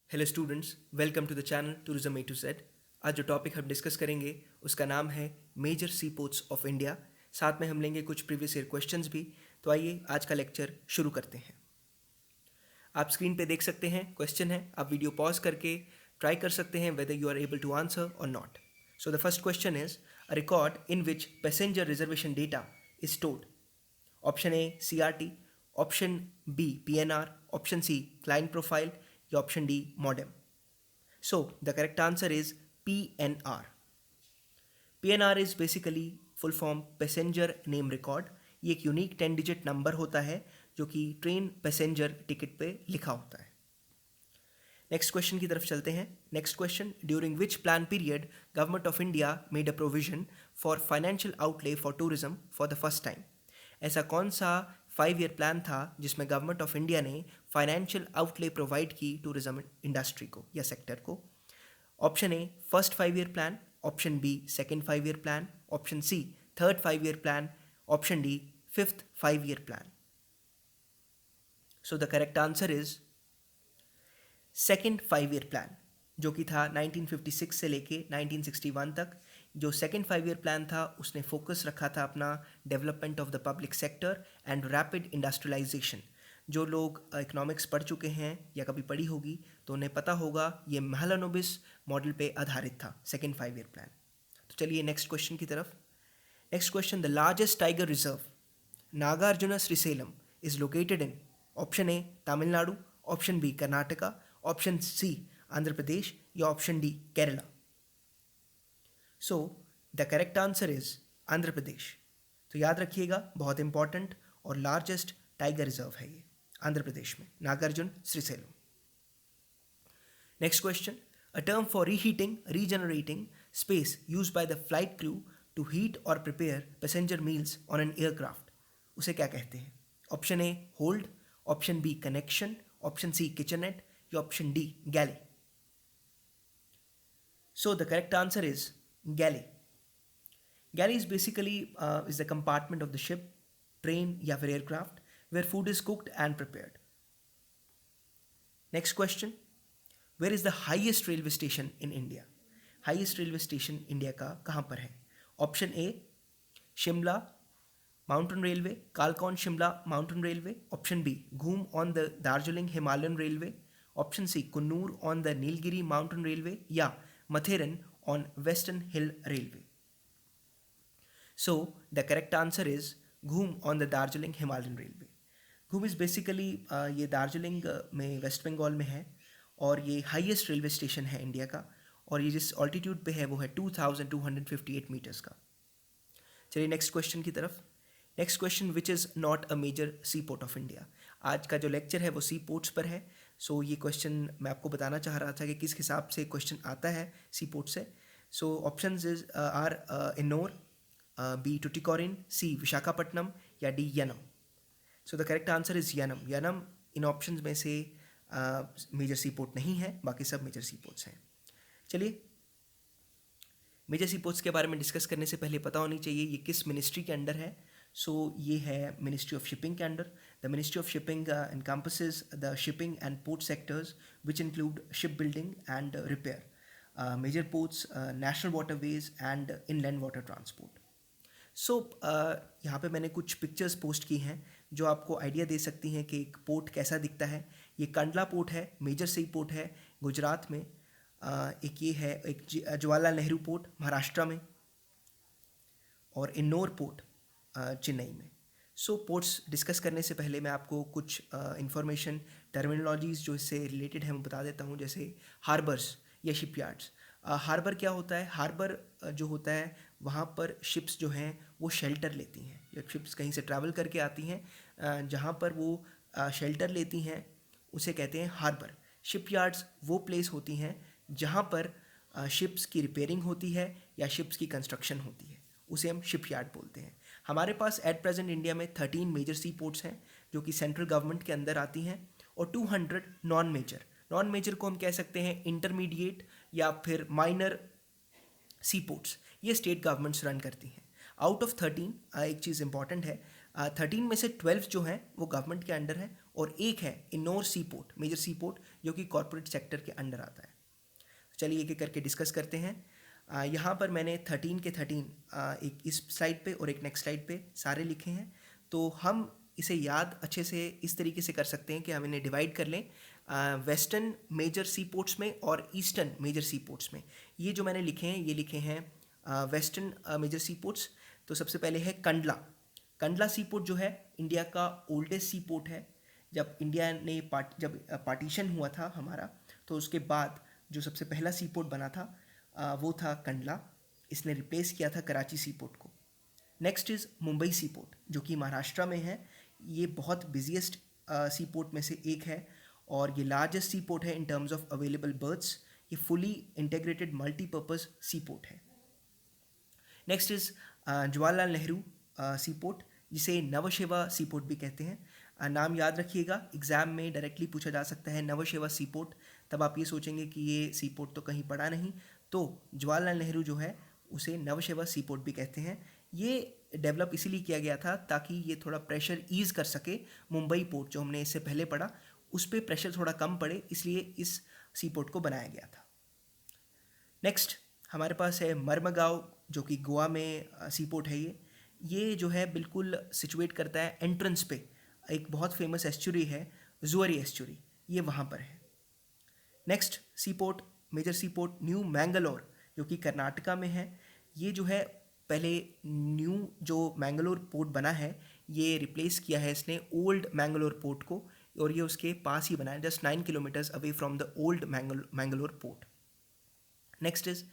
Hello students, welcome to the channel tourism A to Z. आज जो topic हम discuss करेंगे उसका नाम है major sea ports of India. साथ में हम लेंगे कुछ प्रीवियस ईयर क्वेश्चंस भी। तो आइए आज का लेक्चर शुरू करते हैं। आप स्क्रीन पे देख सकते हैं क्वेश्चन है, आप वीडियो पॉज करके ट्राई कर सकते हैं whether you are able to answer और not. So the first question is a record in which passenger reservation data is stored. Option A CRT, option B PNR, option C client profile या option D modem. So the correct answer is PNR. PNR is basically full form passenger name record. ये एक unique 10 digit number होता है जो कि train passenger ticket पे लिखा होता है। नेक्स्ट क्वेश्चन की तरफ चलते हैं। Next question, during which plan period government of India made a provision for financial outlay for tourism for the first time. ऐसा कौन सा 5 ईयर प्लान था जिसमें गवर्नमेंट ऑफ इंडिया ने फाइनेंशियल आउटले प्रोवाइड की टूरिज्म इंडस्ट्री को या sector को। Option A first 5 year plan, option B second 5 year plan, option C third 5 year plan, option D fifth 5 year plan. So the correct answer is second 5 year plan, जो कि था 1956 से लेके 1961 तक। जो सेकेंड 5 ईयर प्लान था उसने focus रखा था अपना development of the public sector and rapid industrialisation. जो लोग इकोनॉमिक्स पढ़ चुके हैं या कभी पढ़ी होगी तो उन्हें पता होगा ये महलानोबिस मॉडल पे आधारित था सेकेंड 5 ईयर प्लान। तो चलिए नेक्स्ट क्वेश्चन की तरफ। Next question, the largest tiger reserve Nagarjuna Srisailam is located in. Option A Tamil Nadu, option B Karnataka, option C Andhra Pradesh या option D Kerala. So the correct answer is Andhra Pradesh. तो याद रखिएगा, बहुत इंपॉर्टेंट और लार्जेस्ट टाइगर रिजर्व है ये आंध्र प्रदेश में, Nagarjuna Srisailam. Next question, a term for reheating regenerating space use by the flight crew to heat और prepare passenger meals on an aircraft, उसे क्या कहते हैं। Option A hold, option B connection, option C kitchenette या option D galley. So the correct answer is galley. Galley is basically is the compartment of the ship, train या फिर aircraft where food is cooked and prepared. Next question, where is the highest railway station in India? Highest railway station India का कहाँ पर है। Option A Shimla mountain railway, कालकौन Shimla mountain railway, option B Ghum on the Darjeeling Himalayan railway, option C Coonoor on the Nilgiri mountain railway या Matheran on western hill railway. So the correct answer is Ghum on the Darjeeling Himalayan railway. Ghum is basically ये दार्जिलिंग में west Bengal में है और ये highest railway station है India का, और ये जिस ऑल्टीट्यूड पे है वो है 2258 मीटर्स का। चलिए नेक्स्ट क्वेश्चन की तरफ। Next question, which is not a major sea port of India. आज का जो लेक्चर है वो सी पोर्ट्स पर है। सो ये क्वेश्चन मैं आपको बताना चाह रहा था कि किस हिसाब से क्वेश्चन आता है सी पोर्ट से। So option is are Ennore, B Tuticorin, C Visakhapatnam या D Yanam. So the correct answer is Yanam. Yanam इन ऑप्शंस में से मेजर सी पोर्ट नहीं है, बाकी सब मेजर सी पोर्ट्स हैं। चलिए मेजर सी पोर्ट्स के बारे में डिस्कस करने से पहले पता होनी चाहिए ये किस मिनिस्ट्री के अंडर है। सो ये है मिनिस्ट्री ऑफ शिपिंग के अंडर। The ministry of shipping encompasses the shipping and port sectors which include ship building and repair, major ports, national waterways and inland water transport. So यहाँ पे मैंने कुछ पिक्चर्स पोस्ट की हैं जो आपको आइडिया दे सकती हैं कि एक पोर्ट कैसा दिखता है। ये कंडला पोर्ट है, मेजर सी पोर्ट है गुजरात में। एक ये है एक जवाहरलाल नेहरू पोर्ट महाराष्ट्र में, और इन्नोर पोर्ट चेन्नई में। सो पोर्ट्स डिस्कस करने से पहले मैं आपको कुछ इंफॉर्मेशन टर्मिनोलॉजीज़ जो इससे रिलेटेड है मैं बता देता हूँ, जैसे हार्बर्स या शिपयार्ड्स। हार्बर क्या होता है। हार्बर जो होता है वहाँ पर शिप्स जो हैं वो शेल्टर लेती हैं। जब शिप्स कहीं से ट्रैवल करके आती हैं जहाँ पर वो शेल्टर लेती हैं उसे कहते हैं हार्बर। शिपयार्ड्स वो प्लेस होती हैं जहाँ पर शिप्स की रिपेयरिंग होती है या शिप्स की कंस्ट्रक्शन होती है, उसे हम शिपयार्ड बोलते हैं। हमारे पास एट प्रेजेंट इंडिया में 13 मेजर सी पोर्ट्स हैं जो कि सेंट्रल गवर्नमेंट के अंदर आती हैं, और 200 नॉन मेजर। नॉन मेजर को हम कह सकते हैं इंटरमीडिएट या फिर माइनर सी पोर्ट्स, ये स्टेट गवर्नमेंट्स रन करती हैं। आउट ऑफ 13 एक चीज़ इंपॉर्टेंट है, 13 में से 12 जो हैं वो गवर्नमेंट के अंडर है, और एक है इन्नोर सी पोर्ट, मेजर सी पोर्ट, जो कि कॉरपोरेट सेक्टर के अंडर आता है। चलिए एक एक करके डिस्कस करते हैं। यहाँ पर मैंने 13 के 13 एक इस स्लाइड पे और एक नेक्स्ट स्लाइड पे सारे लिखे हैं। तो हम इसे याद अच्छे से इस तरीके से कर सकते हैं कि हम इन्हें डिवाइड कर लें वेस्टर्न मेजर सी पोर्ट्स में और ईस्टर्न मेजर सी पोर्ट्स में। ये जो मैंने लिखे हैं ये लिखे हैं वेस्टर्न मेजर सी पोर्ट्स। तो सबसे पहले है कंडला। कंडला सी पोर्ट जो है इंडिया का ओल्डेस्ट सी पोर्ट है। जब इंडिया ने जब पार्टीशन हुआ था हमारा, तो उसके बाद जो सबसे पहला सी पोर्ट बना था वो था कंडला। इसने रिप्लेस किया था कराची सी पोर्ट को। Next is Mumbai sea port जो कि महाराष्ट्र में है। ये बहुत बिजिएस्ट सी पोर्ट में से एक है और ये लार्जेस्ट सी पोर्ट है in terms of available berths. ये fully integrated multipurpose sea port है। Next is Jawaharlal Nehru sea port, जिसे नवशेवा सी पोर्ट भी कहते हैं। नाम याद रखिएगा, एग्ज़ाम में डायरेक्टली पूछा जा सकता है नवशेवा सी पोर्ट। तब आप ये सोचेंगे कि ये सी पोर्ट तो कहीं पड़ा नहीं, तो जवाहरलाल नेहरू जो है उसे नवशेवा सी पोर्ट भी कहते हैं। ये डेवलप इसीलिए किया गया था ताकि ये थोड़ा प्रेशर ईज़ कर सके। मुंबई पोर्ट जो हमने इससे पहले पढ़ा उस पर प्रेशर थोड़ा कम पड़े, इसलिए इस सी पोर्ट को बनाया गया था। नेक्स्ट हमारे पास है मर्मगांव जो कि गोवा में सी पोर्ट है। ये जो है बिल्कुल सिचुएट करता है एंट्रेंस पे। एक बहुत फेमस एस्चुरी है जुआरी एस्चुरी, ये वहाँ पर है। नेक्स्ट सी port major sea port new Mangalore जो कि कर्नाटका में है। ये जो है पहले न्यू जो मैंगलोर पोर्ट बना है ये रिप्लेस किया है इसने ओल्ड मैंगलोर पोर्ट को, और ये उसके पास ही बना है, just 9 kilometres away from the old Mangalore port. Next is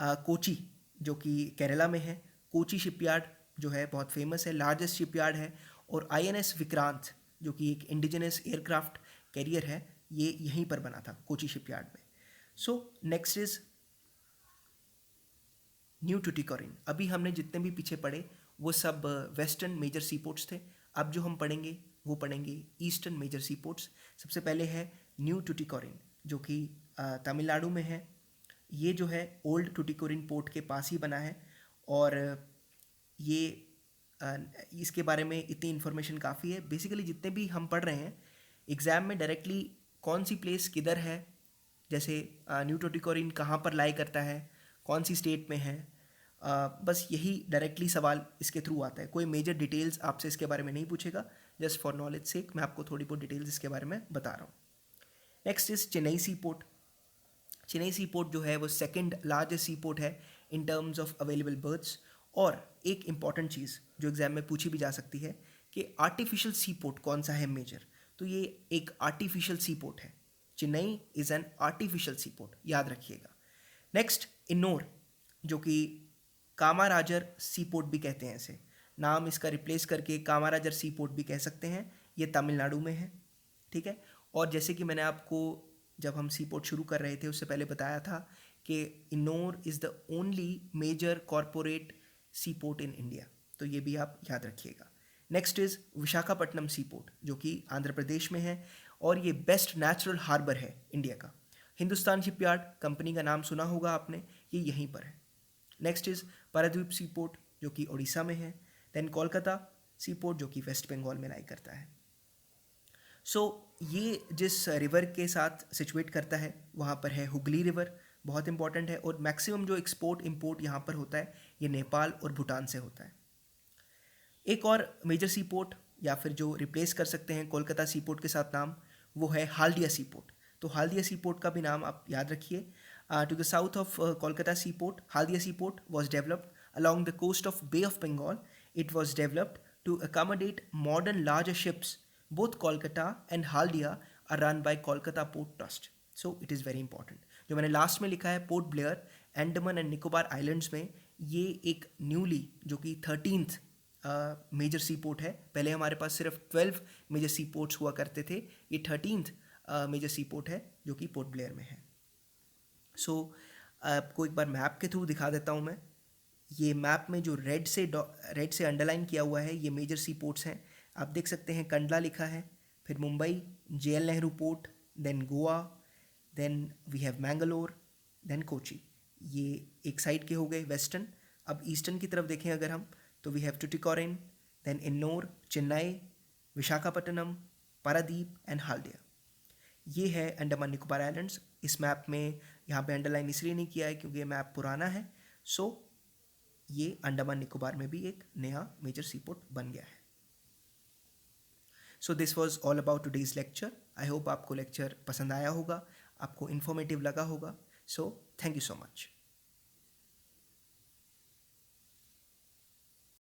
Kochi जो कि केरला में है। कोची शिपयार्ड जो है बहुत फेमस है, लार्जेस्ट शिपयार्ड है। और INS विक्रांत जो कि एक इंडिजिनस एयरक्राफ्ट कैरियर है, ये यहीं पर बना था कोची शिपयार्ड में। So next is new Tuticorin. अभी हमने जितने भी पीछे पढ़े वो सब वेस्टर्न मेजर सी पोर्ट्स थे। अब जो हम पढ़ेंगे वो पढ़ेंगे ईस्टर्न मेजर सी पोर्ट्स। सबसे पहले है न्यू टुटिकोरिन जो कि तमिलनाडु में है। ये जो है ओल्ड टुटिकोरिन पोर्ट के पास ही बना है और ये इसके बारे में इतनी इन्फॉर्मेशन काफ़ी है। बेसिकली जितने भी हम पढ़ रहे हैं एग्ज़ाम में डायरेक्टली कौन सी प्लेस किधर है, जैसे न्यू टुटिकोरिन कहाँ पर लाई करता है, कौन सी स्टेट में है, बस यही डायरेक्टली सवाल इसके थ्रू आता है। कोई मेजर डिटेल्स आपसे इसके बारे में नहीं पूछेगा, जस्ट फॉर नॉलेज सेक मैं आपको थोड़ी बहुत डिटेल्स इसके बारे में बता रहा हूँ। Next is Chennai sea port. Chennai sea port जो है वो सेकंड लार्जेस्ट सी पोर्ट है in terms of available berths. और एक इम्पॉर्टेंट चीज़ जो एग्जाम में पूछी भी जा सकती है कि आर्टिफिशियल सी पोर्ट कौन सा है मेजर, तो ये एक आर्टिफिशियल सी पोर्ट है। Chennai is an artificial sea port, याद रखिएगा। नेक्स्ट इन्नोर जो कि कामाराजर सी पोर्ट भी कहते हैं इसे, नाम इसका रिप्लेस करके कामाराजर सी पोर्ट भी कह सकते हैं। ये तमिलनाडु में है, ठीक है। और जैसे कि मैंने आपको जब हम सी पोर्ट शुरू कर रहे थे उससे पहले बताया था कि Ennore is the only major corporate sea port in India, तो ये भी आप याद रखिएगा। Next is Visakhapatnam sea port जो कि आंध्र प्रदेश में है और ये बेस्ट नेचुरल हार्बर है इंडिया का। हिंदुस्तान शिपयार्ड कंपनी का नाम सुना होगा आपने, ये यहीं पर है। Next is Paradip sea port जो कि उड़ीसा में है। देन कोलकाता सी पोर्ट जो कि वेस्ट बंगाल में लाई करता है। सो ये जिस रिवर के साथ सिचुएट करता है वहाँ पर है हुगली रिवर, बहुत इंपॉर्टेंट है। और मैक्सिमम जो एक्सपोर्ट इंपोर्ट यहाँ पर होता है ये नेपाल और भूटान से होता है। एक और मेजर सी पोर्ट या फिर जो रिप्लेस कर सकते हैं कोलकाता सी पोर्ट के साथ नाम, वो है हाल्दिया सी पोर्ट। तो हाल्दिया सी पोर्ट का भी नाम आप याद रखिए। To the south of Kolkata sea port, Haldia sea port was developed along the coast of Bay of Bengal. It was developed to accommodate modern larger ships. Both Kolkata and Haldia are run by Kolkata Port Trust. So it is very important. जो मैंने last में लिखा है port Blair Andaman and Nicobar islands में, ये एक newly जो कि 13th मेजर सी पोर्ट है। पहले हमारे पास सिर्फ 12 मेजर सी पोर्ट्स हुआ करते थे, ये 13th मेजर सी पोर्ट है जो कि पोर्ट ब्लेयर में है। सो आपको एक बार मैप के थ्रू दिखा देता हूँ मैं। ये मैप में जो रेड से अंडरलाइन किया हुआ है ये मेजर सी पोर्ट्स हैं। आप देख सकते हैं कंडला लिखा है, फिर Mumbai, JL Nehru port, then Goa, then we have Mangalore, then Kochi. ये एक साइड के हो गए वेस्टर्न। अब ईस्टर्न की तरफ देखें अगर हम, तो we have Tuticorin, then Ennore, Chennai, Visakhapatnam, Paradip and Haldia. ये है अंडमान निकोबार आइलैंड्स। इस मैप में यहाँ पे अंडरलाइन इसलिए नहीं किया है क्योंकि ये मैप पुराना है। सो ये अंडमान निकोबार में भी एक नया मेजर सीपोर्ट बन गया है। So this was all about today's lecture. I hope आपको लेक्चर पसंद आया होगा, आपको इन्फॉर्मेटिव लगा होगा। So thank you so much.